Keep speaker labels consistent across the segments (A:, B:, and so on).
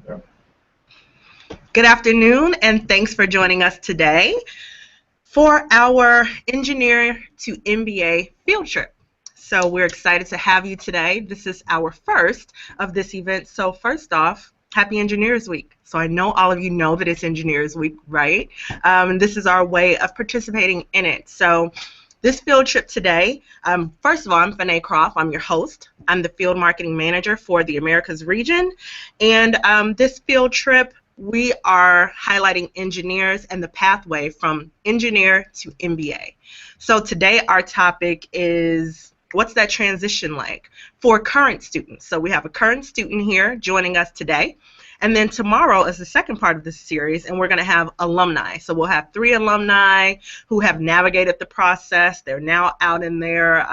A: Good afternoon, and thanks for joining us today for our Engineer to MBA field trip. So we're excited to have you today. This is our first of this event. So first off, Happy Engineers Week. So I know all of you know that it's Engineers Week, right? And this is our way of participating in it. So this field trip today, first of all, I'm Fanae Croft. I'm your host. I'm the field marketing manager for the Americas region. And this field trip, we are highlighting engineers and the pathway from engineer to MBA. So today our topic is, what's that transition like for current students? So we have a current student here joining us today. And then tomorrow is the second part of this series, and we're going to have alumni. So we'll have 3 alumni who have navigated the process. They're now out in their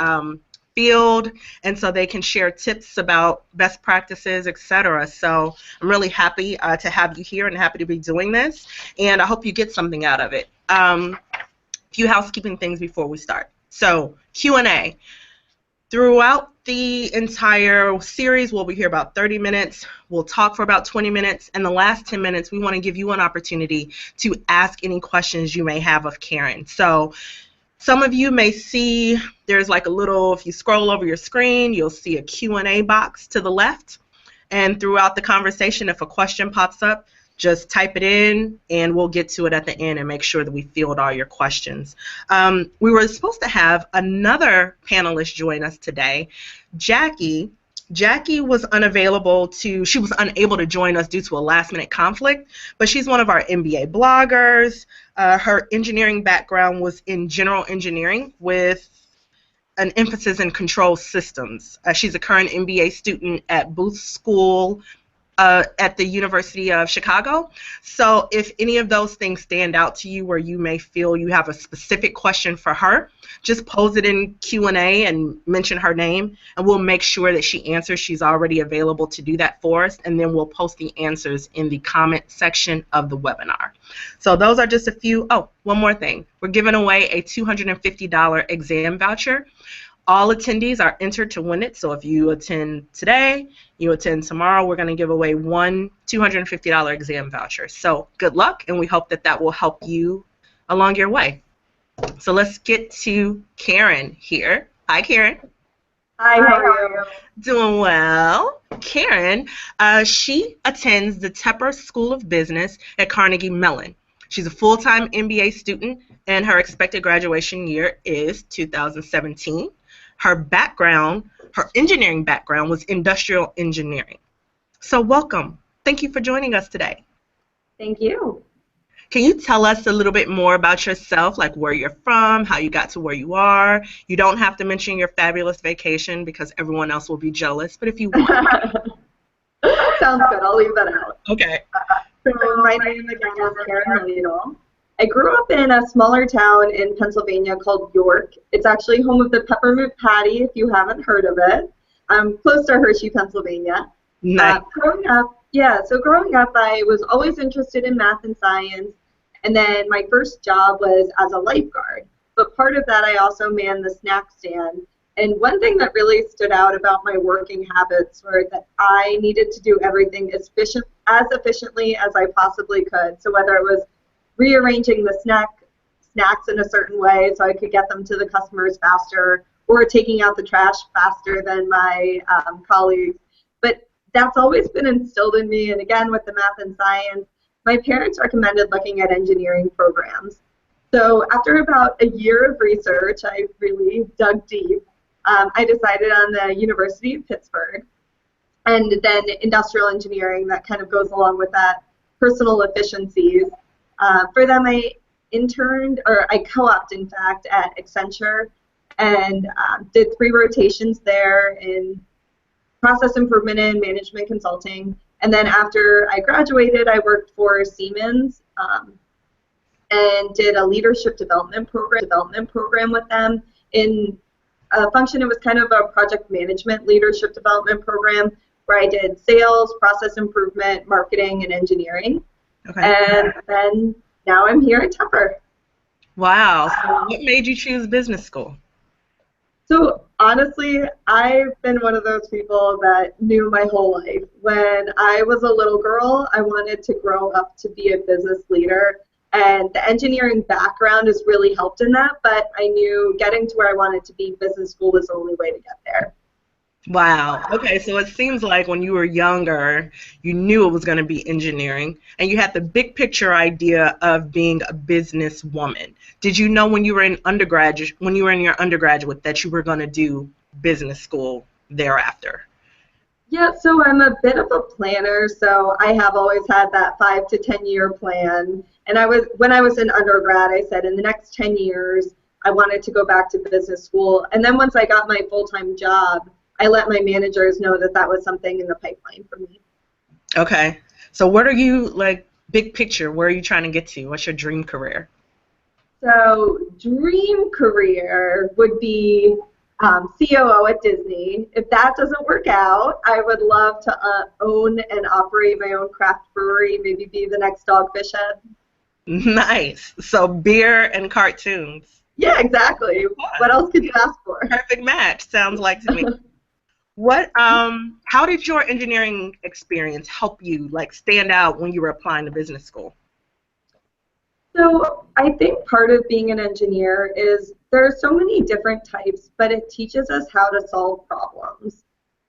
A: field, and so they can share tips about best practices, etc. So I'm really happy to have you here and happy to be doing this, and I hope you get something out of it. Few housekeeping things before we start. So Q&A. Throughout the entire series, we'll be here about 30 minutes. We'll talk for about 20 minutes. And the last 10 minutes, we want to give you an opportunity to ask any questions you may have of Karen. So some of you may see there's like a little, if you scroll over your screen, you'll see a Q&A box to the left. And throughout the conversation, if a question pops up, just type it in, and we'll get to it at the end and make sure that we field all your questions. We were supposed to have another panelist join us today, Jackie. Jackie was unable to join us due to a last-minute conflict, but she's one of our MBA bloggers. Her engineering background was in general engineering with an emphasis in control systems. She's a current MBA student at Booth School at the University of Chicago. So if any of those things stand out to you where you may feel you have a specific question for her, just pose it in Q&A and mention her name, and we'll make sure that she answers. She's already available to do that for us, and then we'll post the answers in the comment section of the webinar. So those are just a few. Oh, one more thing. We're giving away a $250 exam voucher. All attendees are entered to win it, so if you attend today, you attend tomorrow, we're going to give away one $250 exam voucher. So good luck, and we hope that that will help you along your way. So let's get to Karen here. Hi, Karen.
B: Hi, how are you?
A: Doing well. Karen, she attends the Tepper School of Business at Carnegie Mellon. She's a full-time MBA student, and her expected graduation year is 2017. Her background, her engineering background, was industrial engineering. So welcome. Thank you for joining us today.
B: Thank you.
A: Can you tell us a little bit more about yourself, like where you're from, how you got to where you are? You don't have to mention your fabulous vacation because everyone else will be jealous, but if you want.
B: Sounds good. I'll leave that out.
A: Okay.
B: So my name again is Karen Lidl. I grew up in a smaller town in Pennsylvania called York. It's actually home of the Peppermint Patty, if you haven't heard of it. Close to Hershey, Pennsylvania.
A: Nice.
B: Growing up, I was always interested in math and science, and then my first job was as a lifeguard. But part of that, I also manned the snack stand. And one thing that really stood out about my working habits were that I needed to do everything as efficiently as I possibly could. So whether it was rearranging the snacks in a certain way so I could get them to the customers faster, or taking out the trash faster than my colleagues. But that's always been instilled in me, and again with the math and science, my parents recommended looking at engineering programs. So after about a year of research, I really dug deep. I decided on the University of Pittsburgh, and then industrial engineering that kind of goes along with that, personal efficiencies. For them, I co-opted, in fact, at Accenture, and did 3 rotations there in process improvement and management consulting. And then after I graduated, I worked for Siemens and did a leadership development program with them. In a function, it was kind of a project management leadership development program where I did sales, process improvement, marketing, and engineering. Okay. And then now I'm here at Tepper.
A: Wow. So what made you choose business school?
B: So honestly, I've been one of those people that knew my whole life. When I was a little girl, I wanted to grow up to be a business leader. And the engineering background has really helped in that, but I knew getting to where I wanted to be, business school was the only way to get there.
A: Wow. Okay, so it seems like when you were younger, you knew it was going to be engineering, and you had the big picture idea of being a businesswoman. Did you know when you were in undergraduate, when you were in your undergraduate, that you were going to do business school thereafter?
B: Yeah, so I'm a bit of a planner, so I have always had that 5 to 10 year plan. And when I was in undergrad, I said in the next 10 years, I wanted to go back to business school. And then once I got my full-time job, I let my managers know that that was something in the pipeline for me.
A: Okay. So what are you like big picture? Where are you trying to get to? What's your dream career?
B: So dream career would be COO at Disney. If that doesn't work out, I would love to own and operate my own craft brewery, maybe be the next Dogfish Head.
A: Nice. So beer and cartoons.
B: Yeah, exactly. What
A: Fun.
B: else could you ask for?
A: Perfect match, sounds like to me. How did your engineering experience help you like stand out when you were applying to business school?
B: So I think part of being an engineer is there are so many different types, but it teaches us how to solve problems.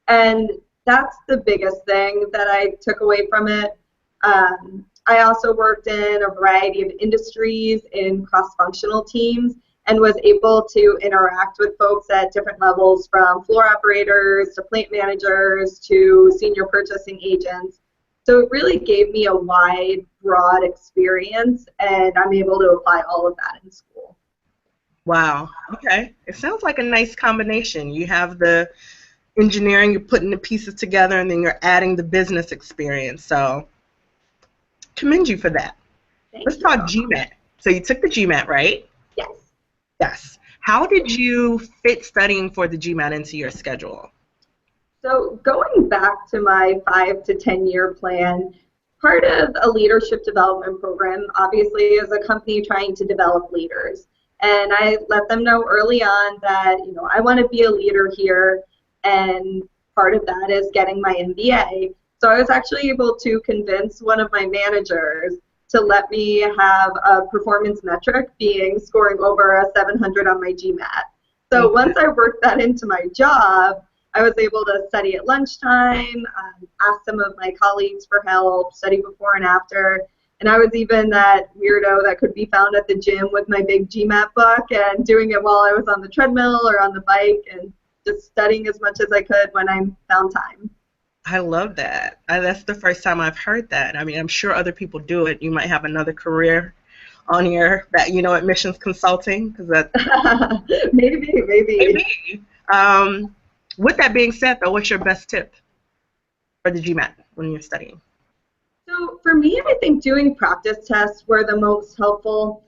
B: And that's the biggest thing that I took away from it. I also worked in a variety of industries in cross-functional teams and was able to interact with folks at different levels from floor operators to plant managers to senior purchasing agents. So it really gave me a wide, broad experience, and I'm able to apply all of that in school.
A: Wow. Okay. It sounds like a nice combination. You have the engineering, you're putting the pieces together, and then you're adding the business experience. So commend you for that.
B: Thank
A: Let's talk
B: you.
A: GMAT. So you took the GMAT, right?
B: Yes.
A: Yes. How did you fit studying for the GMAT into your schedule?
B: So going back to my 5 to 10 year plan, part of a leadership development program obviously is a company trying to develop leaders. And I let them know early on that, I want to be a leader here, and part of that is getting my MBA. So I was actually able to convince one of my managers to let me have a performance metric being scoring over a 700 on my GMAT. So once I worked that into my job, I was able to study at lunchtime, ask some of my colleagues for help, study before and after. And I was even that weirdo that could be found at the gym with my big GMAT book and doing it while I was on the treadmill or on the bike and just studying as much as I could when I found time.
A: I love that. That's the first time I've heard that. I mean, I'm sure other people do it. You might have another career on your that admissions consulting because that
B: Maybe.
A: maybe. With that being said, though, what's your best tip for the GMAT when you're studying?
B: So for me, I think doing practice tests were the most helpful.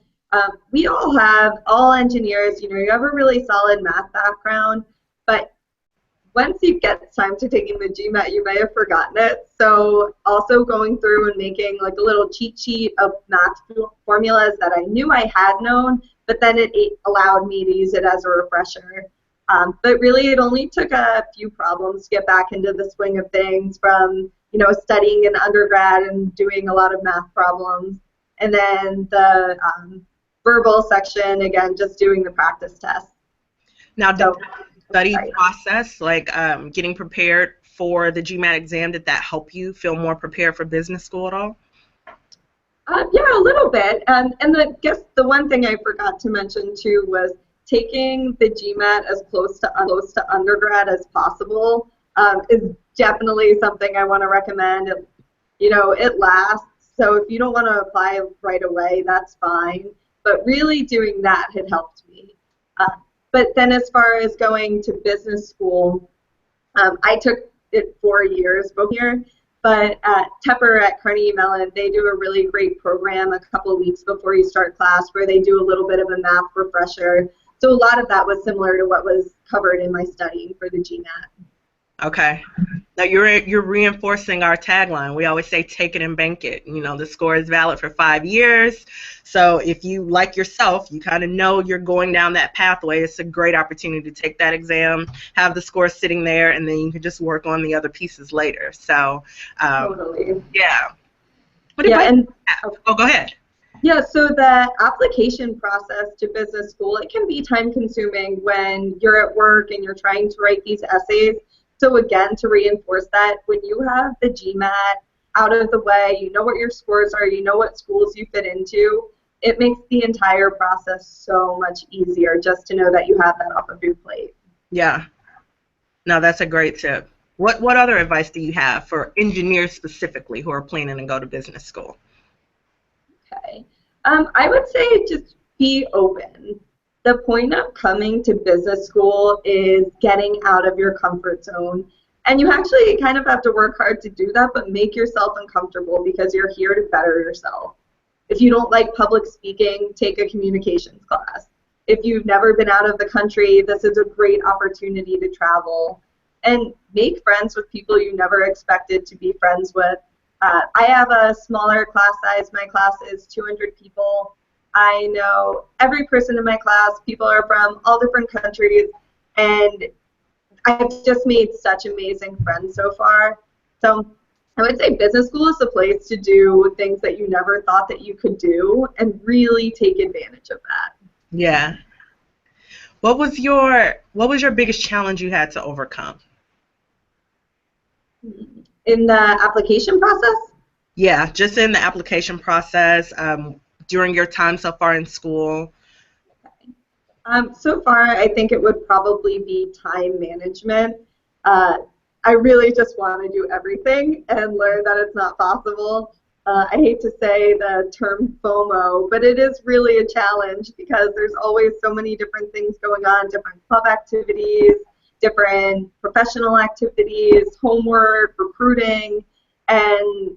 B: We all engineers, you have a really solid math background, but once you get time to taking the GMAT, you may have forgotten it. So also going through and making like a little cheat sheet of math formulas that I knew I had known, but then it allowed me to use it as a refresher. But really, it only took a few problems to get back into the swing of things from, studying in undergrad and doing a lot of math problems. And then the verbal section, again, just doing the practice tests.
A: Now, did the study process, like getting prepared for the GMAT exam, did that help you feel more prepared for business school at all?
B: Yeah, a little bit. And I guess the one thing I forgot to mention, too, was taking the GMAT as close to undergrad as possible is definitely something I want to recommend. It lasts, so if you don't want to apply right away, that's fine. But really doing that had helped me. But then as far as going to business school, I took it 4 years both here. But at Tepper at Carnegie Mellon, they do a really great program a couple of weeks before you start class where they do a little bit of a math refresher. So a lot of that was similar to what was covered in my studying for the GMAT.
A: Okay. Now you're reinforcing our tagline. We always say take it and bank it. You know, the score is valid for 5 years. So if you like yourself, you kind of know you're going down that pathway. It's a great opportunity to take that exam, have the score sitting there, and then you can just work on the other pieces later. So
B: Totally.
A: yeah. What
B: Yeah,
A: advice do
B: and
A: you have? Oh, go ahead.
B: yeah, so the application process to business school, it can be time consuming when you're at work and you're trying to write these essays. So again, to reinforce that, when you have the GMAT out of the way, you know what your scores are, you know what schools you fit into, it makes the entire process so much easier just to know that you have that off of your plate.
A: Yeah. No, that's a great tip. What other advice do you have for engineers specifically who are planning to go to business school?
B: Okay. I would say just be open. The point of coming to business school is getting out of your comfort zone. And you actually kind of have to work hard to do that, but make yourself uncomfortable because you're here to better yourself. If you don't like public speaking, take a communications class. If you've never been out of the country, this is a great opportunity to travel. And make friends with people you never expected to be friends with. I have a smaller class size. My class is 200 people. I know every person in my class. People are from all different countries, and I've just made such amazing friends so far. So I would say business school is the place to do things that you never thought that you could do and really take advantage of that.
A: Yeah. What was your biggest challenge you had to overcome?
B: In the application process,
A: Yeah, just in the application process, during your time so far in school.
B: so far I think it would probably be time management. Uh, I really just want to do everything and learn that it's not possible. I hate to say the term FOMO, but it is really a challenge because there's always so many different things going on, different club activities, different professional activities, homework, recruiting, and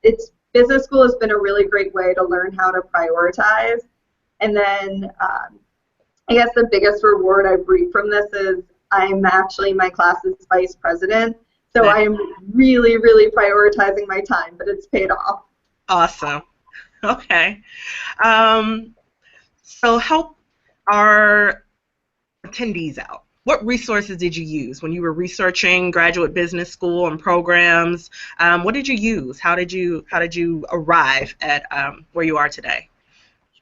B: it's business school has been a really great way to learn how to prioritize. And then I guess the biggest reward I've reaped from this is I'm actually my class's vice president. So
A: That's
B: I'm really, really prioritizing my time, but it's paid off.
A: awesome. Okay. Um, so help our attendees out. What resources did you use when you were researching graduate business school and programs? What did you use? How did you arrive at where you are today?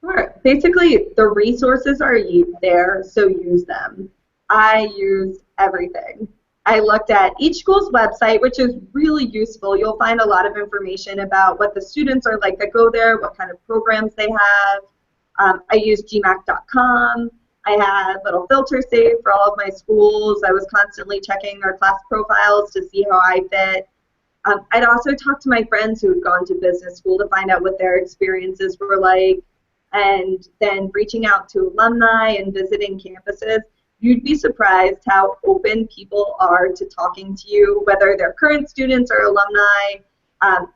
B: Sure. Basically, the resources are there, so use them. I used everything. I looked at each school's website, which is really useful. You'll find a lot of information about what the students are like that go there, what kind of programs they have. I used GMAT.com. I had little filters saved for all of my schools. I was constantly checking our class profiles to see how I fit. I'd also talked to my friends who had gone to business school to find out what their experiences were like, and then reaching out to alumni and visiting campuses. You'd be surprised how open people are to talking to you, whether they're current students or alumni.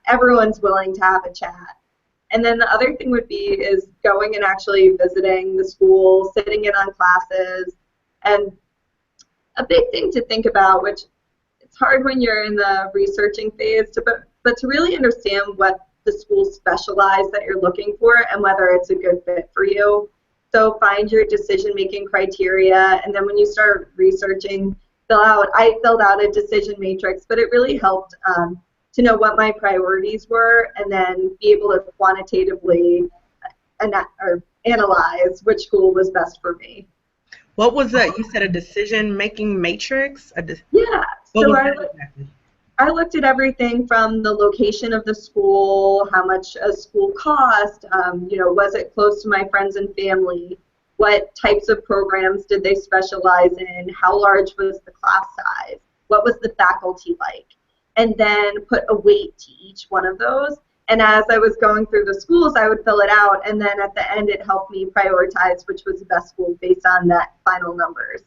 B: Everyone's willing to have a chat. And then the other thing would be is going and actually visiting the school, sitting in on classes, and a big thing to think about, which it's hard when you're in the researching phase, but to really understand what the school specialize that you're looking for and whether it's a good fit for you. So find your decision-making criteria, and then when you start researching, I filled out a decision matrix, but it really helped to know what my priorities were and then be able to quantitatively analyze which school was best for me.
A: What was that? You said a decision-making matrix?
B: Yeah,
A: What
B: so
A: was that exactly?
B: I looked at everything from the location of the school, how much a school cost, was it close to my friends and family, what types of programs did they specialize in, how large was the class size, what was the faculty like, and then put a weight to each one of those. And as I was going through the schools, I would fill it out, and then at the end it helped me prioritize which was the best school based on that final numbers.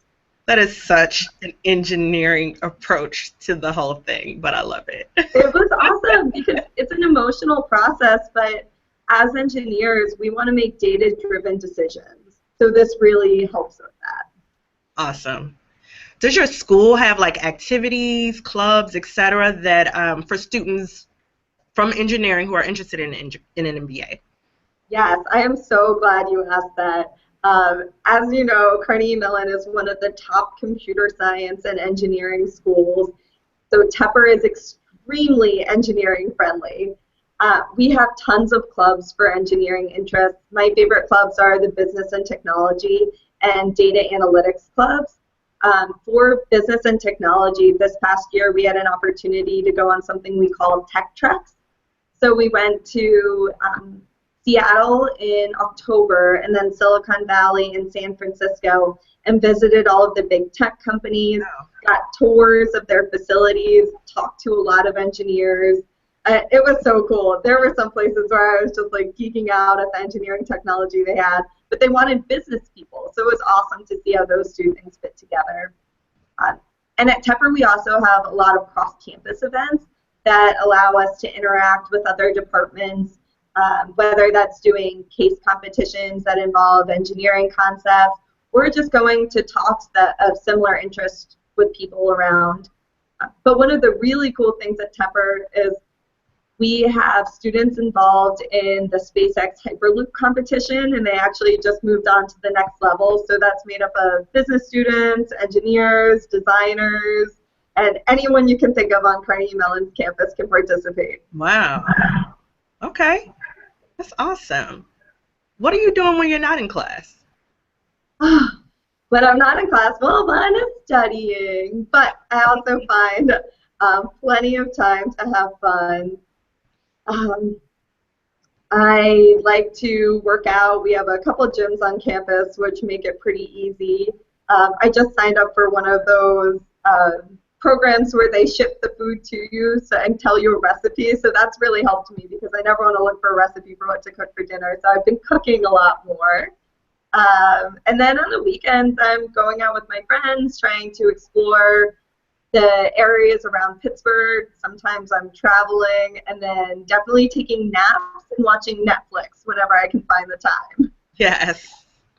A: That is such an engineering approach to the whole thing, but I love it.
B: It was awesome because it's an emotional process, but as engineers, we want to make data-driven decisions. So this really helps with that.
A: Awesome. Does your school have like activities, clubs, etc., that for students from engineering who are interested in an MBA?
B: Yes, I am so glad you asked that. As you know, Carnegie Mellon is one of the top computer science and engineering schools. So Tepper is extremely engineering friendly. We have tons of clubs for engineering interests. My favorite clubs are the business and technology and data analytics clubs. For business and technology, this past year we had an opportunity to go on something we call Tech Treks. So we went to Seattle in October and then Silicon Valley and San Francisco and visited all of the big tech companies, got tours of their facilities, talked to a lot of engineers. It was so cool. There were some places where I was just like geeking out at the engineering technology they had, but they wanted business people. So it was awesome to see how those two things fit together. And at Tepper, we also have a lot of cross-campus events that allow us to interact with other departments, whether that's doing case competitions that involve engineering concepts, or just going to talks of similar interest with people around. But one of the really cool things at Tepper is we have students involved in the SpaceX Hyperloop competition, and they actually just moved on to the next level. So that's made up of business students, engineers, designers, and anyone you can think of on Carnegie Mellon's campus can participate.
A: Wow. Okay. That's awesome. What are you doing when you're not in class?
B: When I'm not in class, well, mine is studying, but I also find plenty of time to have fun. I like to work out. We have a couple gyms on campus, which make it pretty easy. I just signed up for one of those programs where they ship the food to you and tell you a recipe. So that's really helped me because I never want to look for a recipe for what to cook for dinner. So I've been cooking a lot more. And then on the weekends, I'm going out with my friends, trying to explore the areas around Pittsburgh. Sometimes I'm traveling, and then definitely taking naps and watching Netflix whenever I can find the time.
A: Yes.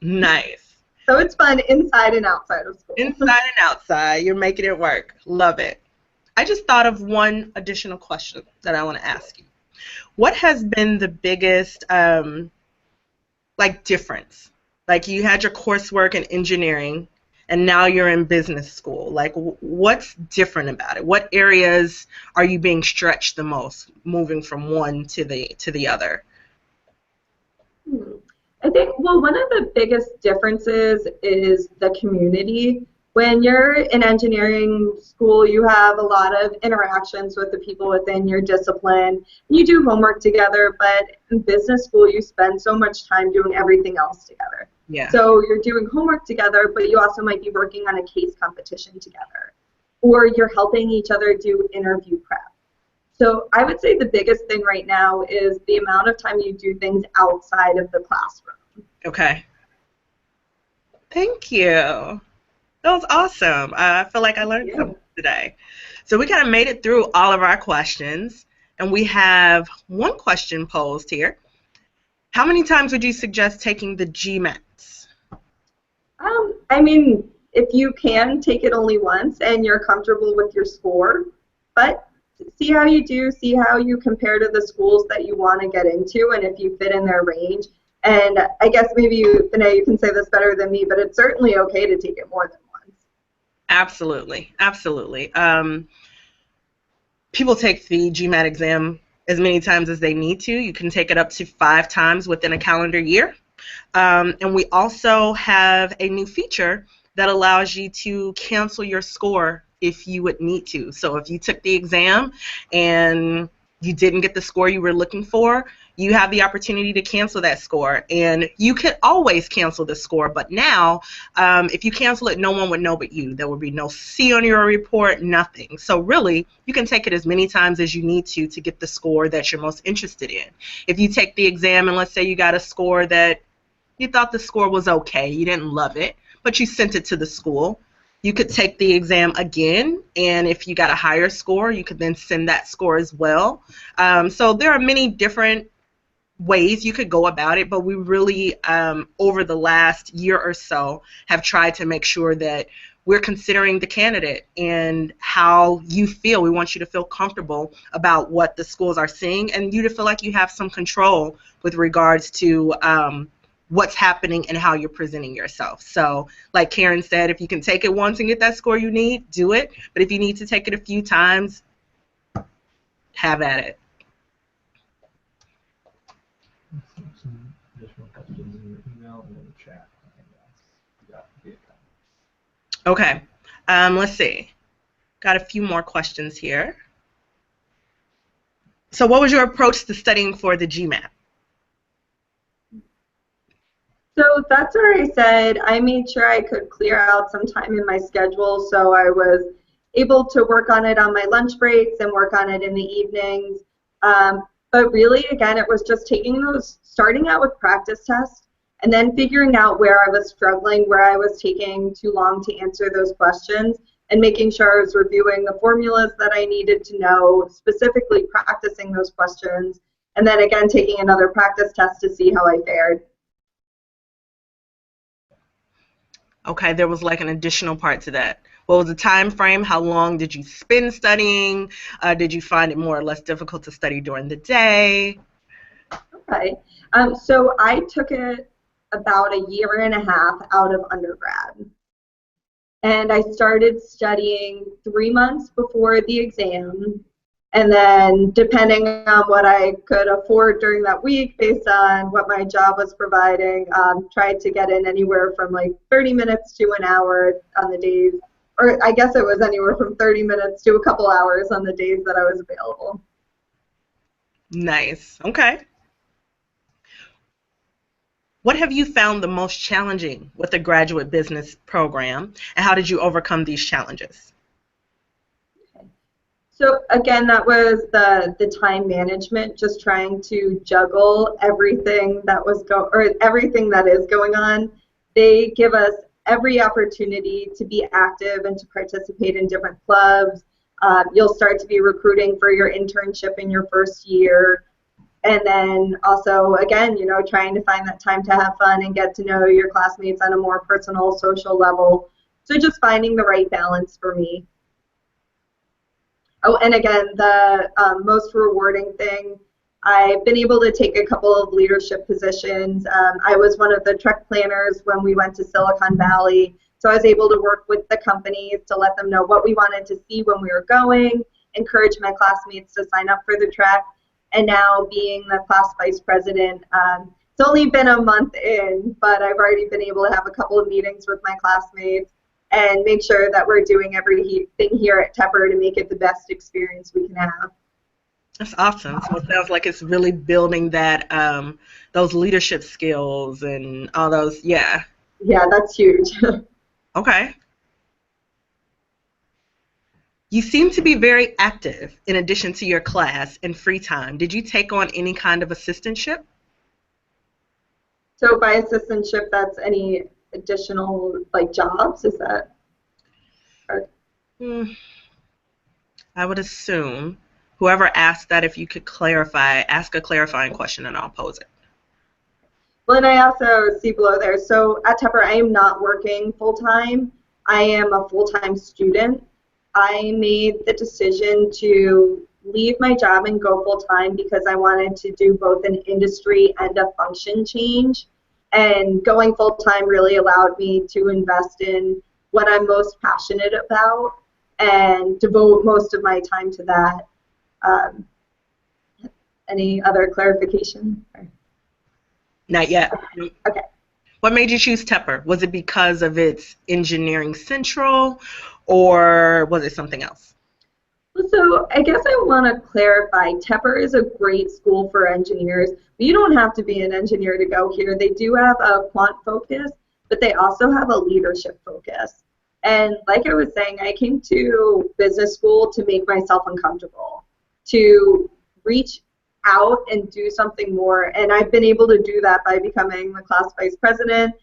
A: Nice.
B: So it's fun inside and outside of school.
A: Inside and outside. You're making it work. Love it. I just thought of one additional question that I want to ask you. What has been the biggest difference? Like you had your coursework in engineering, and now you're in business school. Like, what's different about it? What areas are you being stretched the most, moving from one to the other?
B: I think, well, one of the biggest differences is the community. When you're in engineering school, you have a lot of interactions with the people within your discipline. You do homework together, but in business school, you spend so much time doing everything else together.
A: Yeah.
B: So you're doing homework together, but you also might be working on a case competition together, or you're helping each other do interview prep. So I would say the biggest thing right now is the amount of time you do things outside of the classroom.
A: Okay. Thank you. That was awesome. I feel like I learned something today. So we kind of made it through all of our questions, and we have one question posed here. How many times would you suggest taking the GMATs?
B: I mean, if you can, take it only once and you're comfortable with your score, but see how you do, see how you compare to the schools that you want to get into and if you fit in their range. And I guess maybe you can say this better than me, but it's certainly okay to take it more than once.
A: Absolutely, absolutely. People take the GMAT exam as many times as they need to. You can take it up to 5 times within a calendar year. And we also have a new feature that allows you to cancel your score if you would need to. So if you took the exam and you didn't get the score you were looking for, you have the opportunity to cancel that score. And you could always cancel the score, but now if you cancel it, no one would know but you. There would be no C on your report, nothing. So really, you can take it as many times as you need to get the score that you're most interested in. If you take the exam and let's say you got a score that you thought the score was okay, you didn't love it, but you sent it to the school, you could take the exam again, and if you got a higher score, you could then send that score as well. So there are many different ways you could go about it, but we really, over the last year or so, have tried to make sure that we're considering the candidate and how you feel. We want you to feel comfortable about what the schools are seeing and you to feel like you have some control with regards to what's happening and how you're presenting yourself. So like Karen said, if you can take it once and get that score you need, do it. But if you need to take it a few times, have at it.
C: Some additional questions in your email and in the chat.
A: Okay, let's see. Got a few more questions here. So what was your approach to studying for the GMAT?
B: So that's where I said I made sure I could clear out some time in my schedule so I was able to work on it on my lunch breaks and work on it in the evenings. But really, again, it was just taking those, starting out with practice tests, and then figuring out where I was struggling, where I was taking too long to answer those questions, and making sure I was reviewing the formulas that I needed to know, specifically practicing those questions, and then again taking another practice test to see how I fared.
A: Okay, there was like an additional part to that. What was the time frame? How long did you spend studying? Did you find it more or less difficult to study during the day?
B: Okay, so I took it about a year and a half out of undergrad. And I started studying 3 months before the exam. And then depending on what I could afford during that week, based on what my job was providing, tried to get in anywhere from like 30 minutes to an hour on the days, or I guess it was anywhere from 30 minutes to a couple hours on the days that I was available.
A: Nice. Okay. What have you found the most challenging with the graduate business program, and how did you overcome these challenges?
B: So again, that was the time management, just trying to juggle everything that everything that is going on. They give us every opportunity to be active and to participate in different clubs. You'll start to be recruiting for your internship in your first year. And then also, again, you know, trying to find that time to have fun and get to know your classmates on a more personal, social level. So just finding the right balance for me. Oh, and again, the most rewarding thing, I've been able to take a couple of leadership positions. I was one of the trek planners when we went to Silicon Valley. So I was able to work with the companies to let them know what we wanted to see when we were going, encourage my classmates to sign up for the trek. And now being the class vice president, it's only been a month in, but I've already been able to have a couple of meetings with my classmates and make sure that we're doing everything here at Tepper to make it the best experience we can have.
A: That's awesome. So it sounds like it's really building that those leadership skills and all those, yeah.
B: Yeah, that's huge.
A: Okay. You seem to be very active in addition to your class and free time. Did you take on any kind of assistantship?
B: So by assistantship, that's any additional like jobs, is that?
A: I would assume. Whoever asked that, if you could clarify, ask a clarifying question and I'll pose it.
B: Well, and I also see below there, so at Tepper, I am not working full-time. I am a full-time student. I made the decision to leave my job and go full-time because I wanted to do both an industry and a function change. And going full-time really allowed me to invest in what I'm most passionate about and devote most of my time to that. Any other clarification?
A: Not yet.
B: Okay.
A: What made you choose Tepper? Was it because of its engineering central, or was it something else?
B: So I guess I want to clarify, Tepper is a great school for engineers. You don't have to be an engineer to go here. They do have a quant focus, but they also have a leadership focus. And like I was saying, I came to business school to make myself uncomfortable, to reach out and do something more. And I've been able to do that by becoming the class vice president.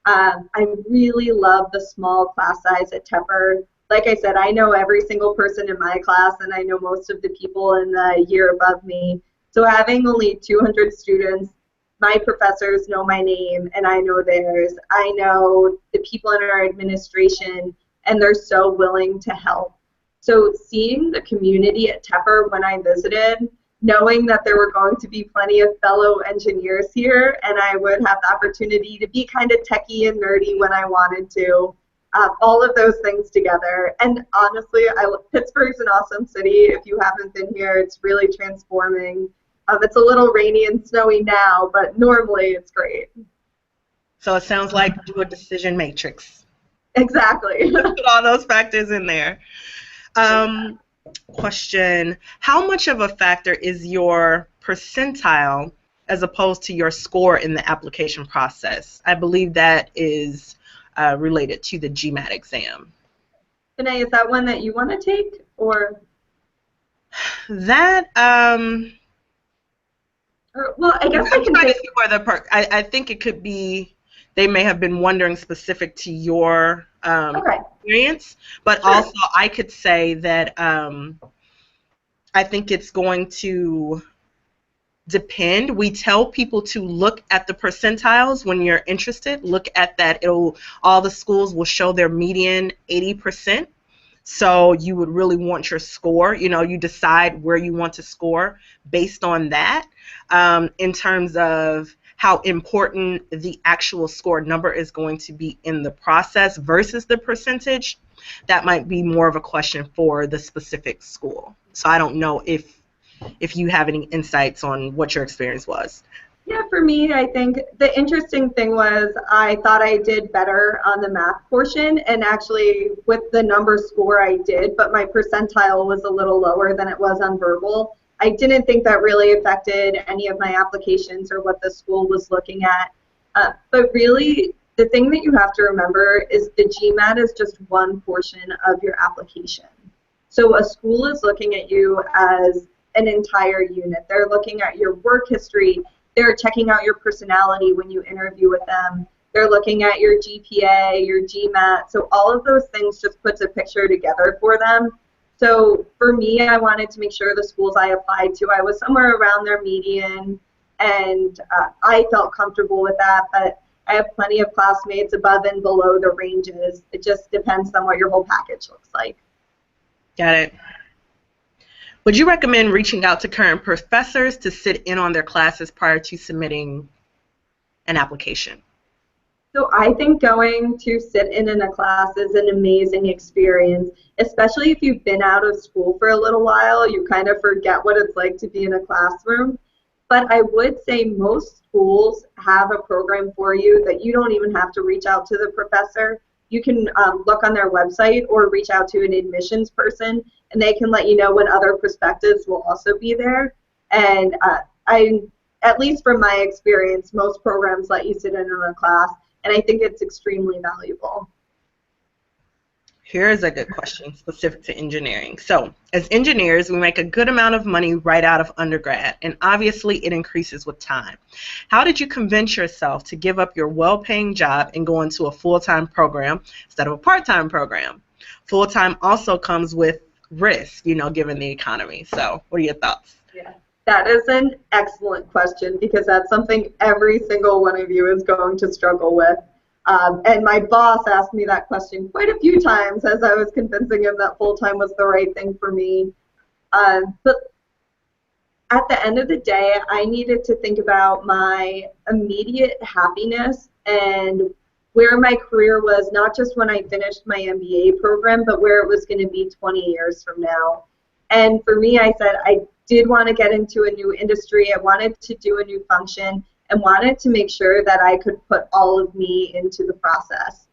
B: I really love the small class size at Tepper. Like I said, I know every single person in my class, and I know most of the people in the year above me. So having only 200 students, my professors know my name, and I know theirs. I know the people in our administration. and they're so willing to help. So seeing the community at Tepper when I visited, knowing that there were going to be plenty of fellow engineers here, and I would have the opportunity to be kind of techie and nerdy when I wanted to, all of those things together. And honestly, Pittsburgh's an awesome city. If you haven't been here, it's really transforming. It's a little rainy and snowy now, but normally it's great.
A: So it sounds like do a decision matrix.
B: Exactly.
A: Put all those factors in there. Question, how much of a factor is your percentile as opposed to your score in the application process? I believe that is related to the GMAT exam.
B: Janae, is that one that you want to take, or?
A: That,
B: well, I guess I can take.
A: I think it could be, they may have been wondering specific to your experience, but sure. Also I could say that I think it's going to depend. We tell people to look at the percentiles when you're interested. Look at that. All the schools will show their median 80%. So you would really want your score. You know, you decide where you want to score based on that. In terms of how important the actual score number is going to be in the process versus the percentage, that might be more of a question for the specific school. So I don't know if you have any insights on what your experience was.
B: Yeah, for me, I think the interesting thing was I thought I did better on the math portion, and actually with the number score I did, but my percentile was a little lower than it was on verbal. I didn't think that really affected any of my applications or what the school was looking at. But really, the thing that you have to remember is the GMAT is just one portion of your application. So a school is looking at you as an entire unit. They're looking at your work history. They're checking out your personality when you interview with them. They're looking at your GPA, your GMAT. So all of those things just puts a picture together for them. So for me, I wanted to make sure the schools I applied to, I was somewhere around their median, and I felt comfortable with that. But I have plenty of classmates above and below the ranges. It just depends on what your whole package looks like.
A: Got it. Would you recommend reaching out to current professors to sit in on their classes prior to submitting an application?
B: So I think going to sit in a class is an amazing experience, especially if you've been out of school for a little while. You kind of forget what it's like to be in a classroom. But I would say most schools have a program for you that you don't even have to reach out to the professor. You can look on their website or reach out to an admissions person, and they can let you know when other perspectives will also be there. And at least from my experience, most programs let you sit in on a class, and I think it's extremely valuable.
A: Here's a good question specific to engineering. So, as engineers, we make a good amount of money right out of undergrad, and obviously it increases with time. How did you convince yourself to give up your well-paying job and go into a full-time program instead of a part-time program? Full-time also comes with risk, you know, given the economy. So, what are your thoughts?
B: Yeah, that is an excellent question, because that's something every single one of you is going to struggle with. And my boss asked me that question quite a few times as I was convincing him that full-time was the right thing for me. But at the end of the day, I needed to think about my immediate happiness and where my career was, not just when I finished my MBA program, but where it was going to be 20 years from now. And for me, I said I did want to get into a new industry. I wanted to do a new function, and wanted to make sure that I could put all of me into the process.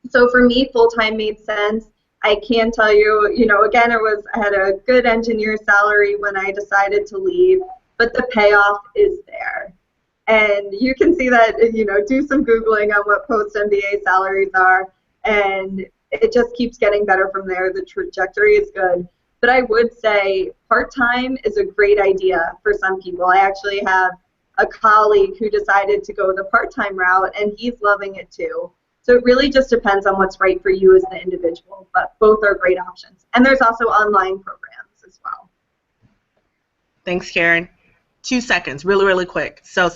B: So for me, full-time made sense. I can tell you, you know, again, I had a good engineer salary when I decided to leave, but the payoff is there. And you can see that, you know, do some Googling on what post-MBA salaries are, and it just keeps getting better from there. The trajectory is good. But I would say part-time is a great idea for some people. I actually have a colleague who decided to go the part-time route, and he's loving it too. So it really just depends on what's right for you as the individual, but both are great options. And there's also online programs as well.
A: Thanks, Karen. 2 seconds, really, really quick. So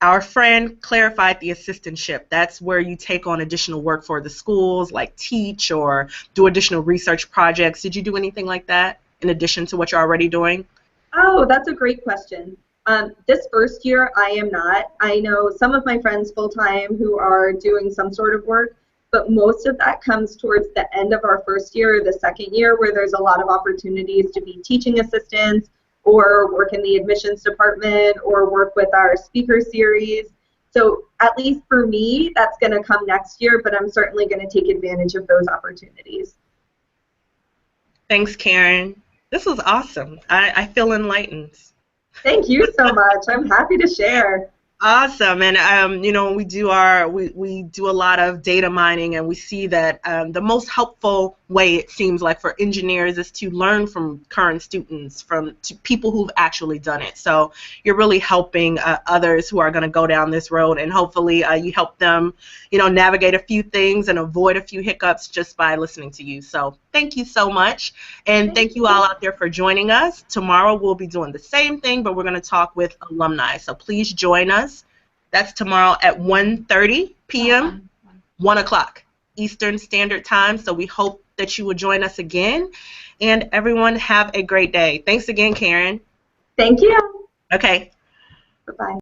A: Our friend clarified the assistantship. That's where you take on additional work for the schools, like teach or do additional research projects. Did you do anything like that in addition to what you're already doing?
B: Oh, that's a great question. This first year, I am not. I know some of my friends full-time who are doing some sort of work, but most of that comes towards the end of our first year or the second year, where there's a lot of opportunities to be teaching assistants or work in the admissions department or work with our speaker series. So at least for me, that's going to come next year, but I'm certainly going to take advantage of those opportunities.
A: Thanks, Karen. This was awesome. I feel enlightened.
B: Thank you so much. I'm happy to share.
A: Awesome, and you know, we do a lot of data mining, and we see that the most helpful way, it seems like, for engineers is to learn from current students, to people who've actually done it. So you're really helping others who are going to go down this road, and hopefully you help them, you know, navigate a few things and avoid a few hiccups just by listening to you. So thank you so much, and thank you all out there for joining us. Tomorrow we'll be doing the same thing, but we're going to talk with alumni. So please join us. That's tomorrow at 1:30 p.m., 1 o'clock Eastern Standard Time. So we hope that you will join us again. And everyone, have a great day. Thanks again, Karen.
B: Thank you.
A: Okay.
B: Bye-bye.